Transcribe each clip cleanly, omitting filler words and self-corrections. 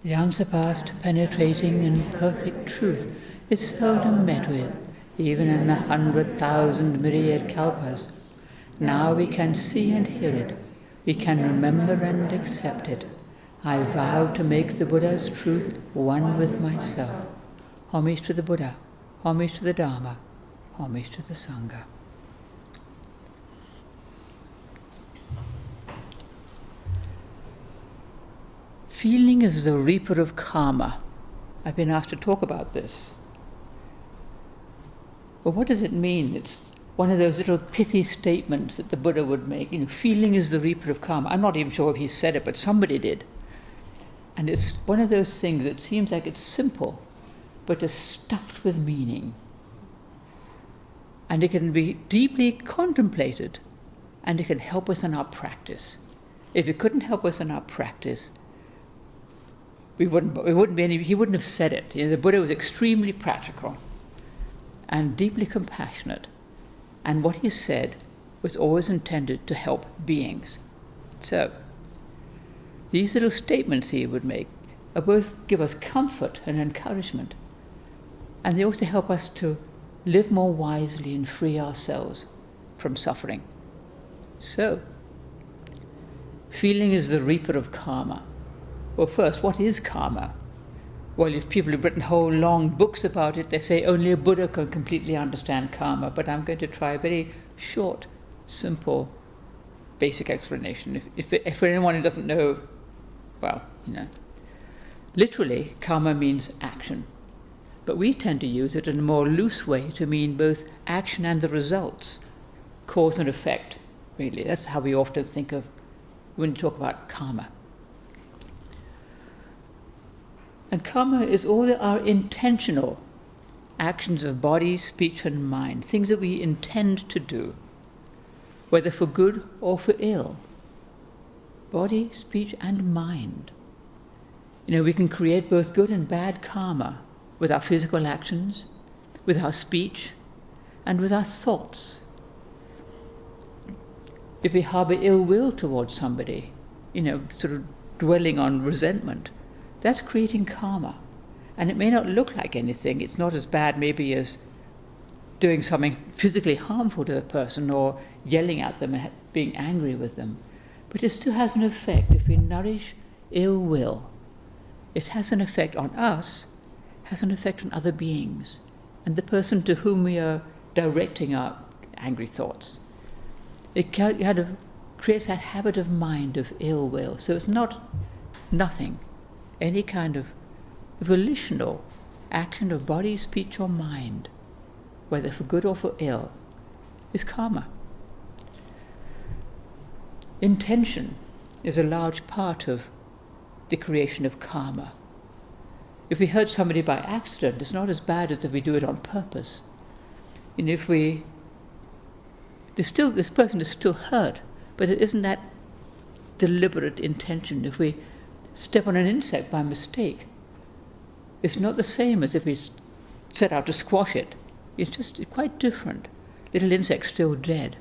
The unsurpassed, penetrating and perfect truth is seldom met with, even in 100,000 myriad kalpas. Now we can see and hear it. We can remember and accept it. I vow to make the Buddha's truth one with myself. Homage to the Buddha, homage to the Dharma, homage to the Sangha. Feeling is the reaper of karma. I've been asked to talk about this. Well, what does it mean? It's one of those little pithy statements that the Buddha would make. Feeling is the reaper of karma. I'm not even sure if he said it, but somebody did. And it's one of those things that seems like it's simple, but is stuffed with meaning. And it can be deeply contemplated, and it can help us in our practice. If it couldn't help us in our practice, he wouldn't have said it. The Buddha was extremely practical and deeply compassionate, and what he said was always intended to help beings. So, these little statements he would make both give us comfort and encouragement, and they also help us to live more wisely and free ourselves from suffering. So, feeling is the reaper of karma. Well, first, what is karma? Well, if people have written whole long books about it, they say only a Buddha can completely understand karma, but I'm going to try a very short, simple, basic explanation. If for anyone who doesn't know, well, literally, karma means action. But we tend to use it in a more loose way to mean both action and the results, cause and effect, really. That's how we often think of when you talk about karma. And karma is all our intentional actions of body, speech and mind, things that we intend to do, whether for good or for ill. Body, speech and mind. We can create both good and bad karma with our physical actions, with our speech, and with our thoughts. If we harbor ill will towards somebody, sort of dwelling on resentment, that's creating karma. And it may not look like anything. It's not as bad maybe as doing something physically harmful to the person or yelling at them and being angry with them. But it still has an effect. If we nourish ill will, it has an effect on us, has an effect on other beings, and the person to whom we are directing our angry thoughts. It kind of creates that habit of mind of ill will. So it's not nothing. Any kind of volitional action of body, speech or mind, whether for good or for ill, is karma. Intention is a large part of the creation of karma. If we hurt somebody by accident, it's not as bad as if we do it on purpose. This person is still hurt, but it isn't that deliberate intention. If we step on an insect by mistake, it's not the same as if we set out to squash it. It's just quite different. Little insect still dead.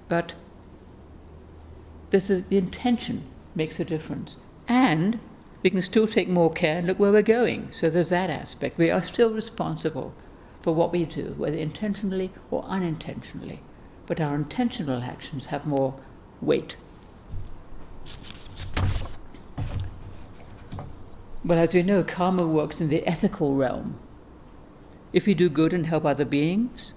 But the intention makes a difference. And we can still take more care and look where we're going. So there's that aspect. We are still responsible for what we do, whether intentionally or unintentionally. But our intentional actions have more weight. Well, as we know, karma works in the ethical realm. If we do good and help other beings,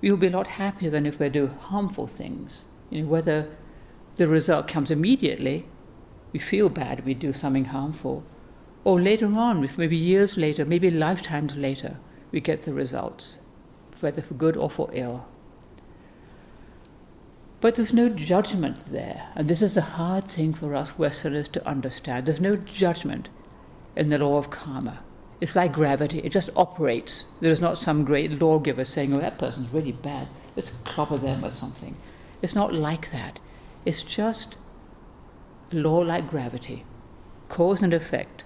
we will be a lot happier than if we do harmful things. Whether the result comes immediately, we feel bad if we do something harmful, or later on, maybe years later, maybe lifetimes later, we get the results, whether for good or for ill. But there's no judgment there, and this is a hard thing for us Westerners to understand. There's no judgment in the law of karma. It's like gravity, it just operates. There's not some great lawgiver saying, that person's really bad, let's clobber them or something. It's not like that. It's just a law like gravity, cause and effect.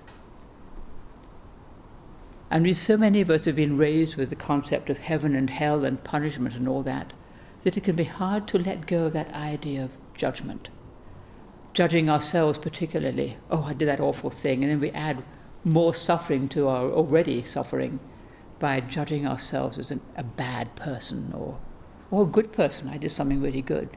And so many of us have been raised with the concept of heaven and hell and punishment and all that it can be hard to let go of that idea of judgment. Judging ourselves particularly, I did that awful thing, and then we add more suffering to our already suffering by judging ourselves as a bad person or a good person. I did something really good,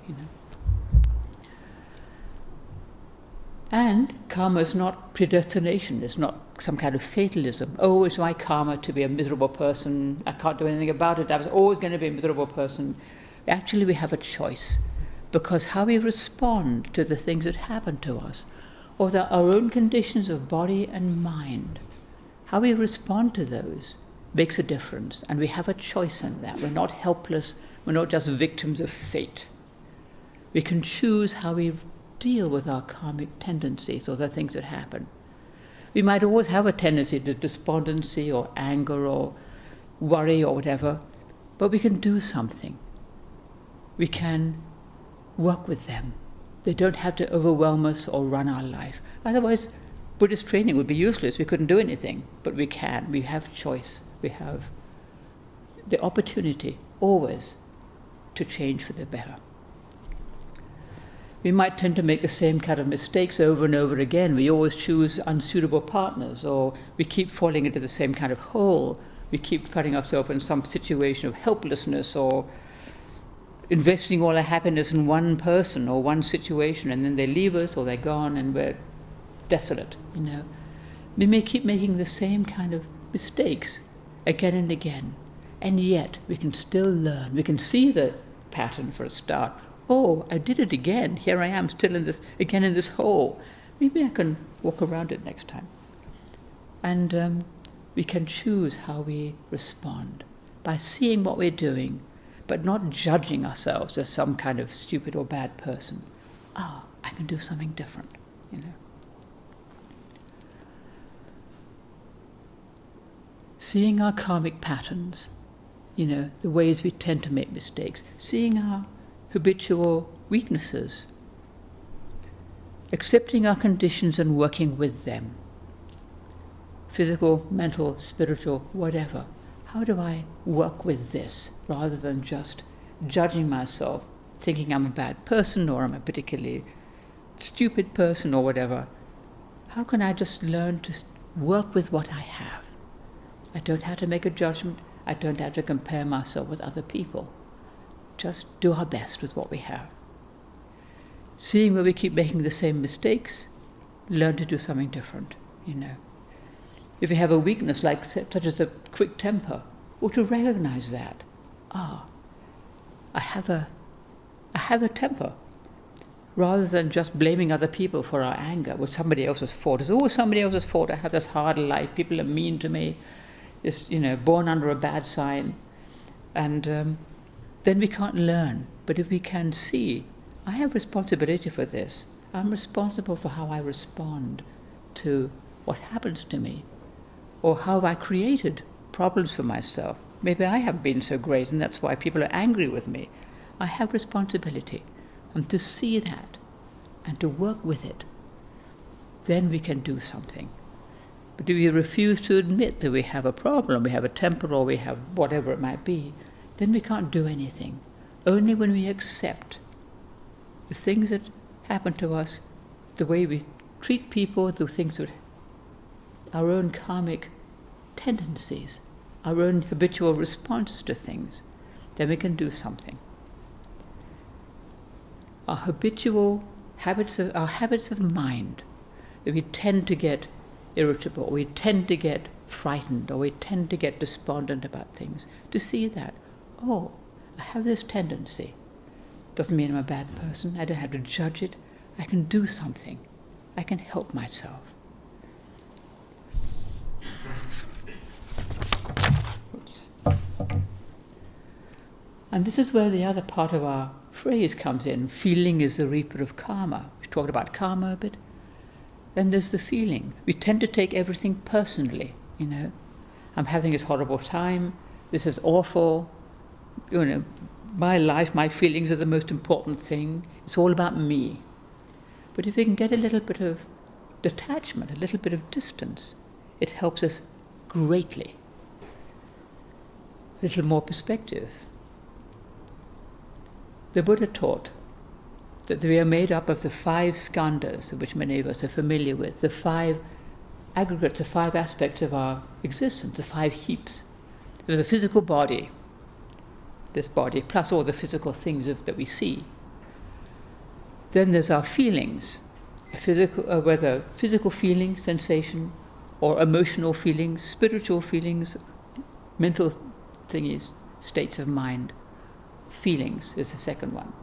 And karma is not predestination. It's not some kind of fatalism. Oh, it's my karma to be a miserable person. I can't do anything about it. I was always going to be a miserable person. Actually, we have a choice, because how we respond to the things that happen to us, or our own conditions of body and mind, how we respond to those makes a difference. And we have a choice in that. We're not helpless. We're not just victims of fate. We can choose how we deal with our karmic tendencies or the things that happen. We might always have a tendency to despondency or anger or worry or whatever, but we can do something. We can work with them. They don't have to overwhelm us or run our life. Otherwise, Buddhist training would be useless. We couldn't do anything, but we can. We have choice. We have the opportunity always to change for the better. We might tend to make the same kind of mistakes over and over again. We always choose unsuitable partners, or we keep falling into the same kind of hole. We keep finding ourselves in some situation of helplessness, or investing all our happiness in one person or one situation, and then they leave us or they're gone and we're desolate, We may keep making the same kind of mistakes again and again, and yet we can still learn. We can see the pattern for a start. Oh, I did it again. Here I am, still in this hole. Maybe I can walk around it next time. And we can choose how we respond by seeing what we're doing, but not judging ourselves as some kind of stupid or bad person. I can do something different, Seeing our karmic patterns, the ways we tend to make mistakes, seeing our habitual weaknesses, accepting our conditions and working with them, physical, mental, spiritual, whatever. How do I work with this rather than just judging myself, thinking I'm a bad person or I'm a particularly stupid person or whatever? How can I just learn to work with what I have? I don't have to make a judgment. I don't have to compare myself with other people. Just do our best with what we have. Seeing where we keep making the same mistakes, learn to do something different, If you have a weakness such as a quick temper, or to recognize that, I have a temper, rather than just blaming other people for our anger. Well, somebody else's fault. It's always somebody else's fault. I have this hard life. People are mean to me. It's born under a bad sign, and then we can't learn. But if we can see, I have responsibility for this. I'm responsible for how I respond to what happens to me, or how have I created problems for myself. Maybe I haven't been so great, and that's why people are angry with me. I have responsibility, and to see that, and to work with it, then we can do something. But if we refuse to admit that we have a problem, we have a temper, or we have whatever it might be, then we can't do anything. Only when we accept the things that happen to us, the way we treat people, the things that our own karmic tendencies, our own habitual responses to things, then we can do something. Our habitual habits of mind, that we tend to get irritable, we tend to get frightened, or we tend to get despondent about things, to see that, I have this tendency. Doesn't mean I'm a bad person. I don't have to judge it. I can do something. I can help myself. Oops. And this is where the other part of our phrase comes in. Feeling is the reaper of karma. We talked about karma a bit. Then there's the feeling. We tend to take everything personally, I'm having this horrible time. This is awful. My life, my feelings are the most important thing. It's all about me. But if we can get a little bit of detachment, a little bit of distance, it helps us greatly. A little more perspective. The Buddha taught that we are made up of the 5 skandhas, which many of us are familiar with, the 5 aggregates, the 5 aspects of our existence, the 5 heaps. There's a physical body, this body, plus all the physical things that we see. Then there's our feelings, whether physical feeling, sensation, or emotional feelings, spiritual feelings, mental thingies, states of mind. Feelings is the second one.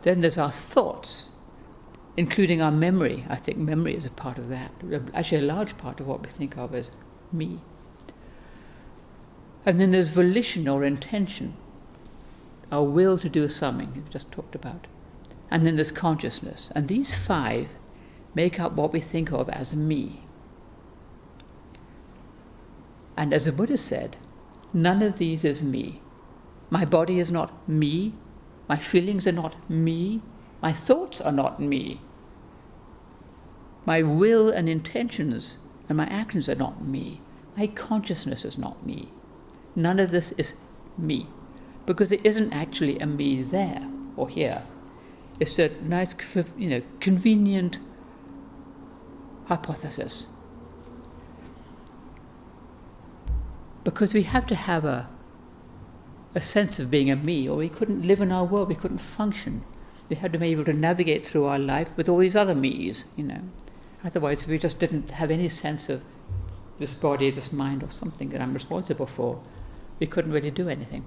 Then there's our thoughts, including our memory. I think memory is a part of that, actually a large part of what we think of as me. And then there's volition or intention, our will to do something, we just talked about. And then there's consciousness. And these 5 make up what we think of as me. And as the Buddha said, none of these is me. My body is not me. My feelings are not me. My thoughts are not me. My will and intentions and my actions are not me. My consciousness is not me. None of this is me, because there isn't actually a me there or here. It's a nice, convenient hypothesis. Because we have to have a sense of being a me, or we couldn't live in our world, we couldn't function. We had to be able to navigate through our life with all these other me's, Otherwise, if we just didn't have any sense of this body, this mind, or something that I'm responsible for, we couldn't really do anything.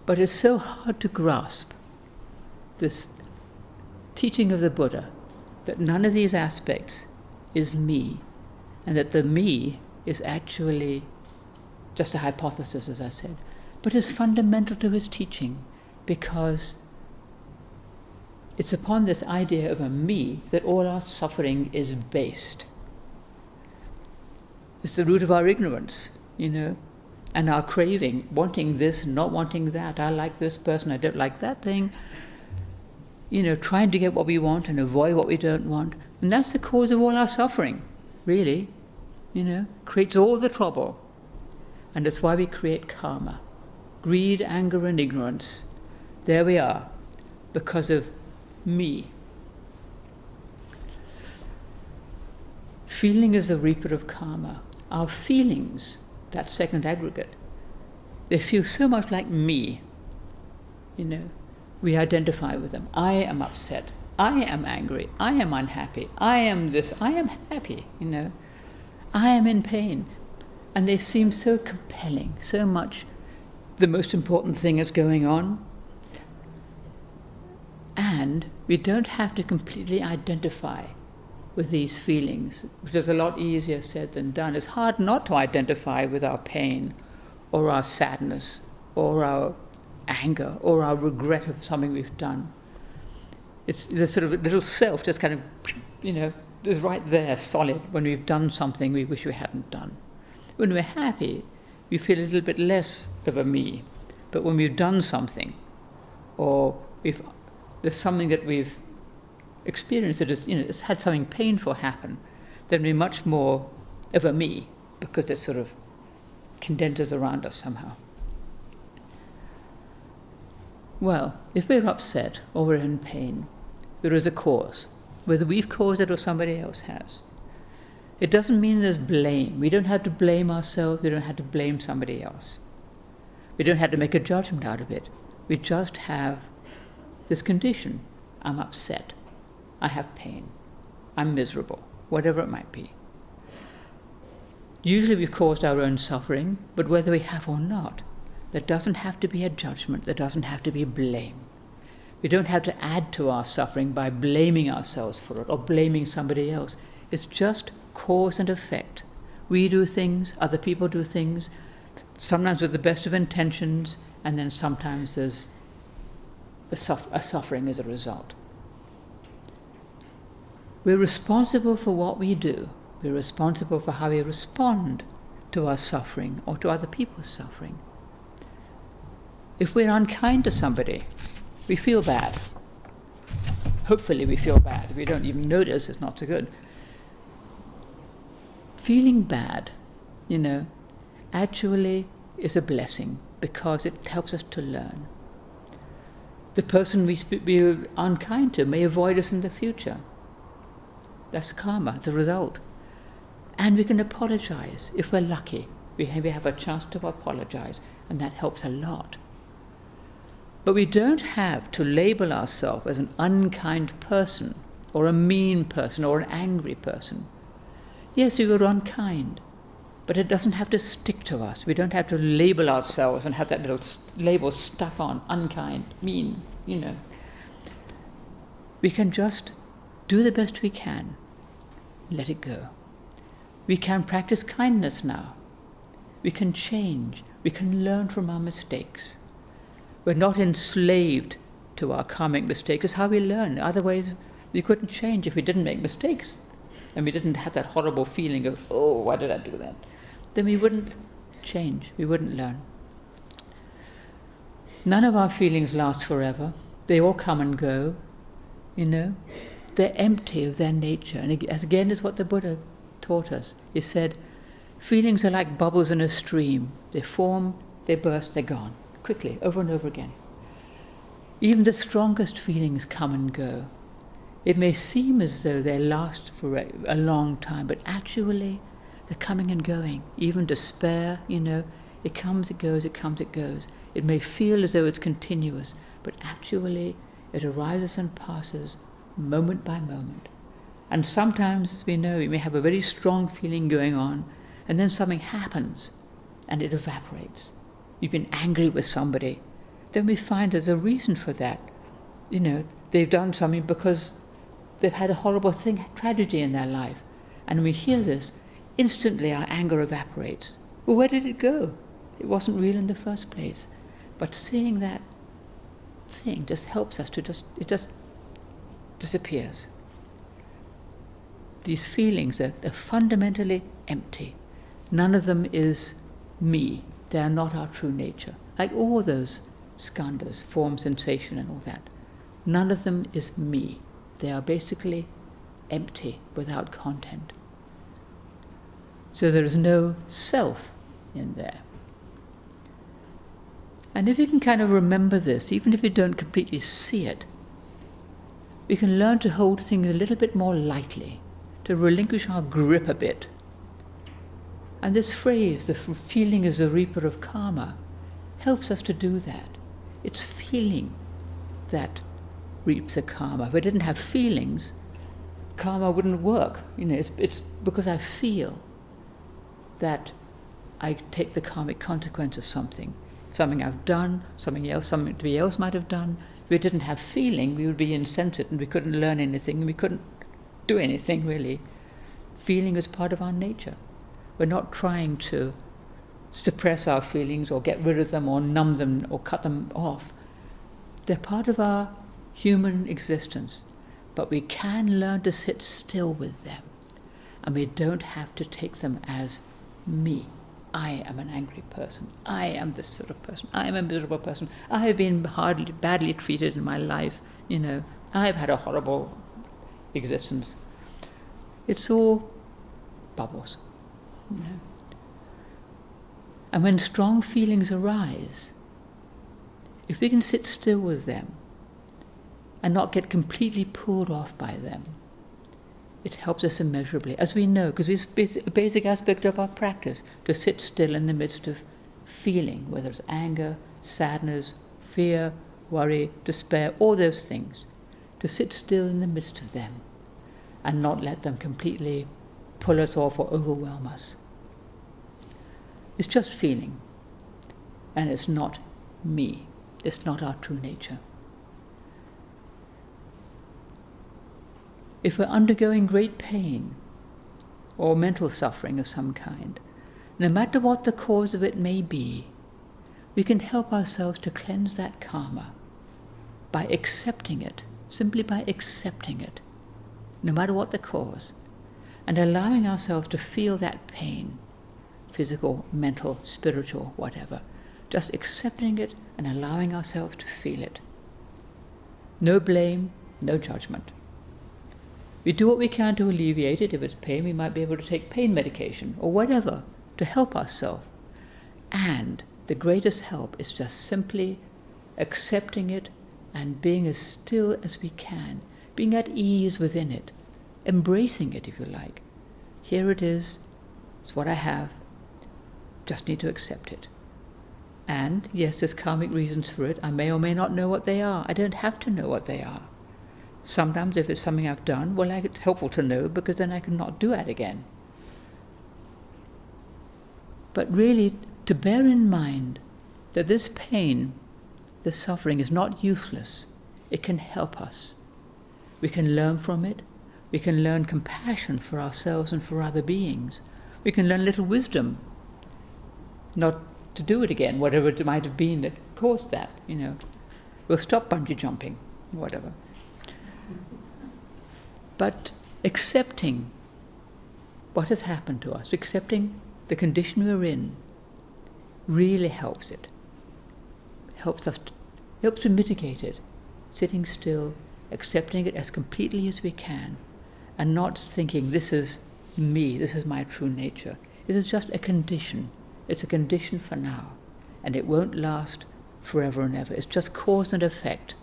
But it's so hard to grasp this teaching of the Buddha, that none of these aspects is me, and that the me is actually just a hypothesis, as I said, but is fundamental to his teaching, because it's upon this idea of a me that all our suffering is based. It's the root of our ignorance, and our craving, wanting this, not wanting that. I like this person, I don't like that thing. Trying to get what we want and avoid what we don't want. And that's the cause of all our suffering, really. Creates all the trouble. And that's why we create karma. Greed, anger, and ignorance. There we are, because of me. Feeling is the reaper of karma. Our feelings, that second aggregate, they feel so much like me. We identify with them. I am upset. I am angry. I am unhappy. I am this. I am happy. I am in pain. And they seem so compelling, so much the most important thing is going on. And we don't have to completely identify with these feelings, which is a lot easier said than done. It's hard not to identify with our pain or our sadness or our anger or our regret of something we've done. It's the sort of little self just kind of, is right there, solid, when we've done something we wish we hadn't done. When we're happy, we feel a little bit less of a me. But when we've done something, or there's something that we've experienced that is, it's had something painful happen, then we're much more of a me, because it sort of condenses around us somehow. Well, if we're upset or we're in pain, there is a cause, whether we've caused it or somebody else has. It doesn't mean there's blame. We don't have to blame ourselves. We don't have to blame somebody else. We don't have to make a judgment out of it. We just have this condition. I'm upset. I have pain. I'm miserable, whatever it might be. Usually we've caused our own suffering, but whether we have or not, there doesn't have to be a judgment. There doesn't have to be blame. We don't have to add to our suffering by blaming ourselves for it or blaming somebody else. It's just cause and effect. We do things, other people do things, sometimes with the best of intentions, and then sometimes there's a suffering as a result. We're responsible for what we do. We're responsible for how we respond to our suffering or to other people's suffering. If we're unkind to somebody, we feel bad. Hopefully we feel bad. If we don't even notice, it's not so good. Feeling bad, actually is a blessing, because it helps us to learn. The person we are unkind to may avoid us in the future. That's karma, it's a result. And we can apologize if we're lucky. We have a chance to apologize, and that helps a lot. But we don't have to label ourselves as an unkind person, or a mean person, or an angry person. Yes, we were unkind, but it doesn't have to stick to us. We don't have to label ourselves and have that little label stuck on, unkind, mean, We can just do the best we can, let it go. We can practice kindness now. We can change. We can learn from our mistakes. We're not enslaved to our karmic mistakes. It's how we learn. Otherwise, we couldn't change if we didn't make mistakes. And we didn't have that horrible feeling of, oh, why did I do that? Then we wouldn't change. We wouldn't learn. None of our feelings last forever. They all come and go. They're empty of their nature. And as again is what the Buddha taught us. He said, feelings are like bubbles in a stream. They form, they burst, they're gone. Quickly, over and over again. Even the strongest feelings come and go. It may seem as though they last for a long time, but actually they're coming and going. Even despair, it comes, it goes, it comes, it goes. It may feel as though it's continuous, but actually it arises and passes moment by moment. And sometimes, as we know, we may have a very strong feeling going on, and then something happens and it evaporates. You've been angry with somebody. Then we find there's a reason for that. They've done something because they've had a horrible tragedy in their life. And when we hear this, instantly our anger evaporates. Well, where did it go? It wasn't real in the first place. But seeing that thing just helps us it just disappears. These feelings are fundamentally empty. None of them is me. They are not our true nature. Like all those skandhas, form, sensation and all that. None of them is me. They are basically empty, without content. So there is no self in there. And if you can kind of remember this, even if you don't completely see it, we can learn to hold things a little bit more lightly, to relinquish our grip a bit. And this phrase, the feeling is the reaper of karma, helps us to do that. It's feeling that reaps the karma. If I didn't have feelings, karma wouldn't work. It's because I feel that I take the karmic consequence of something I've done, somebody else might have done. If we didn't have feeling, we would be insensate and we couldn't learn anything, and we couldn't do anything really. Feeling is part of our nature. We're not trying to suppress our feelings or get rid of them or numb them or cut them off. They're part of our human existence, but we can learn to sit still with them, and we don't have to take them as me. I am an angry person. I am this sort of person. I am a miserable person. I have been badly treated in my life. I've had a horrible existence. It's all bubbles. And when strong feelings arise, if we can sit still with them and not get completely pulled off by them, it helps us immeasurably, as we know, because it's a basic aspect of our practice, to sit still in the midst of feeling, whether it's anger, sadness, fear, worry, despair, all those things, to sit still in the midst of them and not let them completely pull us off or overwhelm us. It's just feeling, and it's not me. It's not our true nature. If we're undergoing great pain or mental suffering of some kind, no matter what the cause of it may be, we can help ourselves to cleanse that karma by accepting it, simply by accepting it, no matter what the cause, and allowing ourselves to feel that pain, physical, mental, spiritual, whatever, just accepting it and allowing ourselves to feel it. No blame, no judgment. We do what we can to alleviate it. If it's pain, we might be able to take pain medication or whatever to help ourselves. And the greatest help is just simply accepting it and being as still as we can, being at ease within it, embracing it, if you like. Here it is, it's what I have, just need to accept it. And yes, there's karmic reasons for it. I may or may not know what they are. I don't have to know what they are. Sometimes if it's something I've done, well, it's helpful to know, because then I can not do that again. But really, to bear in mind that this pain, this suffering is not useless. It can help us. We can learn from it. We can learn compassion for ourselves and for other beings. We can learn little wisdom, not to do it again, whatever it might have been that caused that, We'll stop bungee jumping, whatever. But accepting what has happened to us, accepting the condition we're in, really helps it. Helps to mitigate it. Sitting still, accepting it as completely as we can, and not thinking, this is me, this is my true nature. It is just a condition. It's a condition for now, and it won't last forever and ever. It's just cause and effect.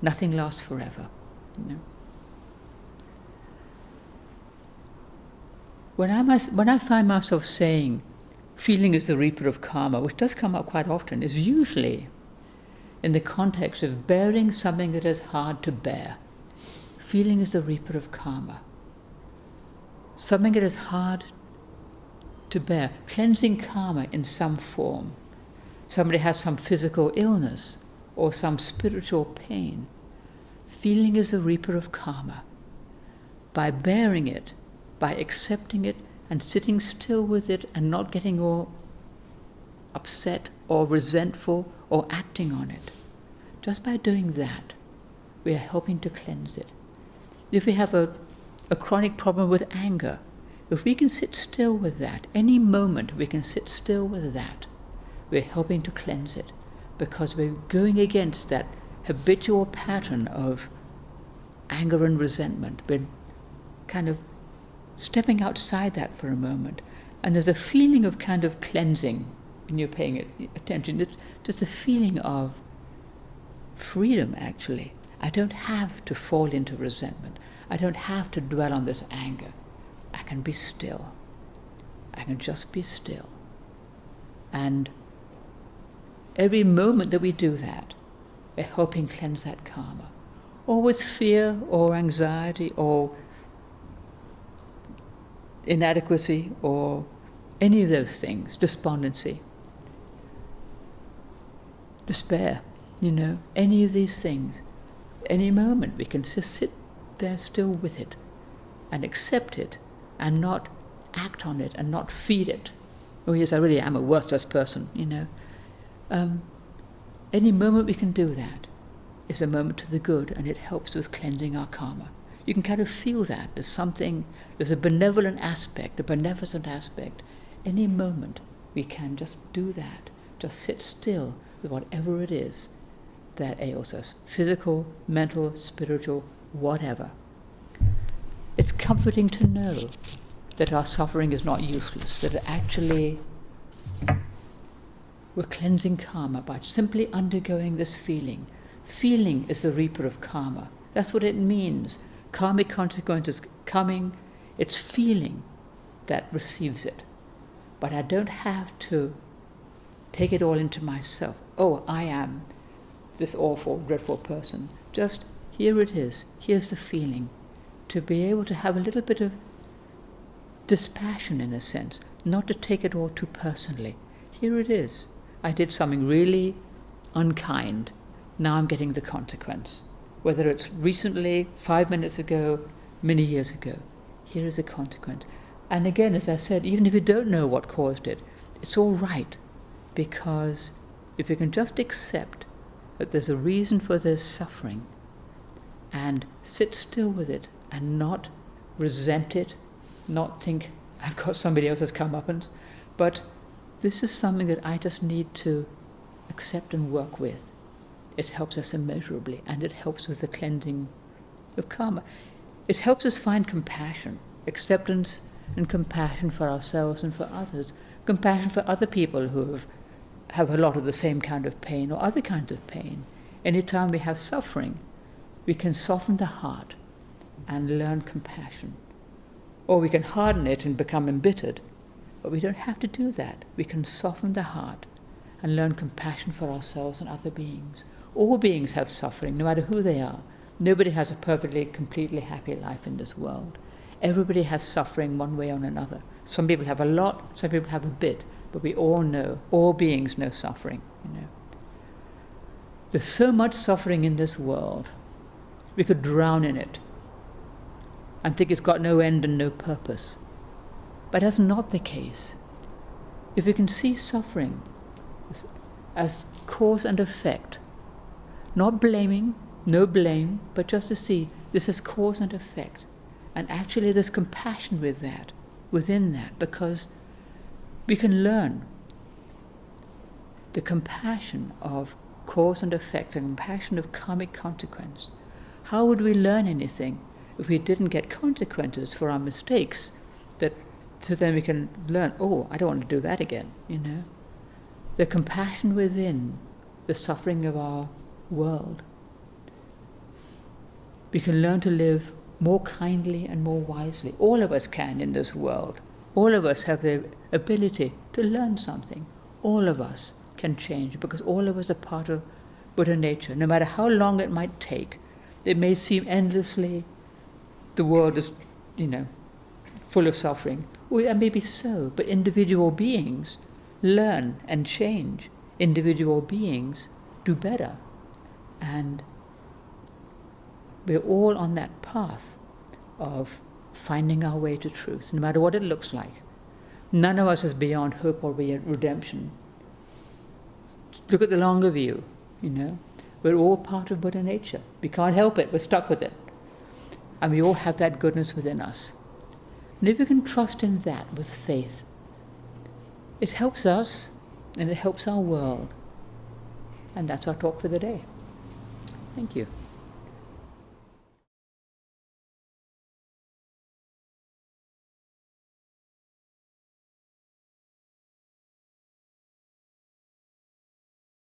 Nothing lasts forever. When I find myself saying, feeling is the reaper of karma, which does come up quite often, is usually in the context of bearing something that is hard to bear. Feeling is the reaper of karma. Something that is hard to bear. Cleansing karma in some form. Somebody has some physical illness or some spiritual pain. Feeling is the reaper of karma. By bearing it, by accepting it and sitting still with it and not getting all upset or resentful or acting on it. Just by doing that, we are helping to cleanse it. If we have a chronic problem with anger, if we can sit still with that, any moment we can sit still with that, we're helping to cleanse it, because we're going against that habitual pattern of anger and resentment. We're kind of stepping outside that for a moment, and there's a feeling of kind of cleansing when you're paying attention. It's just a feeling of freedom, actually. I don't have to fall into resentment. I don't have to dwell on this anger. I can be still. I can just be still. And every moment that we do that, we're helping cleanse that karma. Or with fear or anxiety or inadequacy or any of those things, despondency, despair, any of these things. Any moment we can just sit there still with it and accept it and not act on it and not feed it. Oh yes, I really am a worthless person, Any moment we can do that is a moment to the good, and it helps with cleansing our karma. You can kind of feel that. There's a benevolent aspect, a beneficent aspect. Any moment we can just do that, just sit still with whatever it is that ails us, physical, mental, spiritual, whatever. It's comforting to know that our suffering is not useless, that actually we're cleansing karma by simply undergoing this feeling. Feeling is the reaper of karma. That's what it means. Karmic consequences coming, it's feeling that receives it. But I don't have to take it all into myself. Oh, I am this awful, dreadful person. Just here it is. Here's the feeling. To be able to have a little bit of dispassion in a sense, not to take it all too personally. Here it is. I did something really unkind. Now I'm getting the consequence. Whether it's recently, 5 minutes ago, many years ago. Here is the consequence. And again, as I said, even if you don't know what caused it, it's all right. Because if you can just accept that there's a reason for this suffering and sit still with it and not resent it, not think I've got somebody else's comeuppance, but this is something that I just need to accept and work with. It helps us immeasurably, and it helps with the cleansing of karma. It helps us find compassion, acceptance and compassion for ourselves and for others, compassion for other people who have a lot of the same kind of pain or other kinds of pain. Anytime we have suffering, we can soften the heart and learn compassion Or we can harden it and become embittered. But we don't have to do that. We can soften the heart and learn compassion for ourselves and other beings. All beings have suffering, no matter who they are. Nobody has a perfectly, completely happy life in this world. Everybody has suffering one way or another. Some people have a lot, some people have a bit, but we all know, all beings know suffering, There's so much suffering in this world. We could drown in it and think it's got no end and no purpose. But that's not the case. If we can see suffering as cause and effect, not blaming, no blame, but just to see this is cause and effect. And actually there's compassion with that, within that, because we can learn the compassion of cause and effect, the compassion of karmic consequence. How would we learn anything if we didn't get consequences for our mistakes? So then we can learn, I don't want to do that again, The compassion within the suffering of our world. We can learn to live more kindly and more wisely. All of us can in this world. All of us have the ability to learn something. All of us can change because all of us are part of Buddha nature. No matter how long it might take, it may seem endlessly, the world is, full of suffering. And maybe so, but individual beings learn and change. Individual beings do better. And we're all on that path of finding our way to truth, no matter what it looks like. None of us is beyond hope or redemption. Look at the longer view, We're all part of Buddha nature. We can't help it, we're stuck with it. And we all have that goodness within us. And if we can trust in that with faith, it helps us and it helps our world. And that's our talk for the day. Thank you.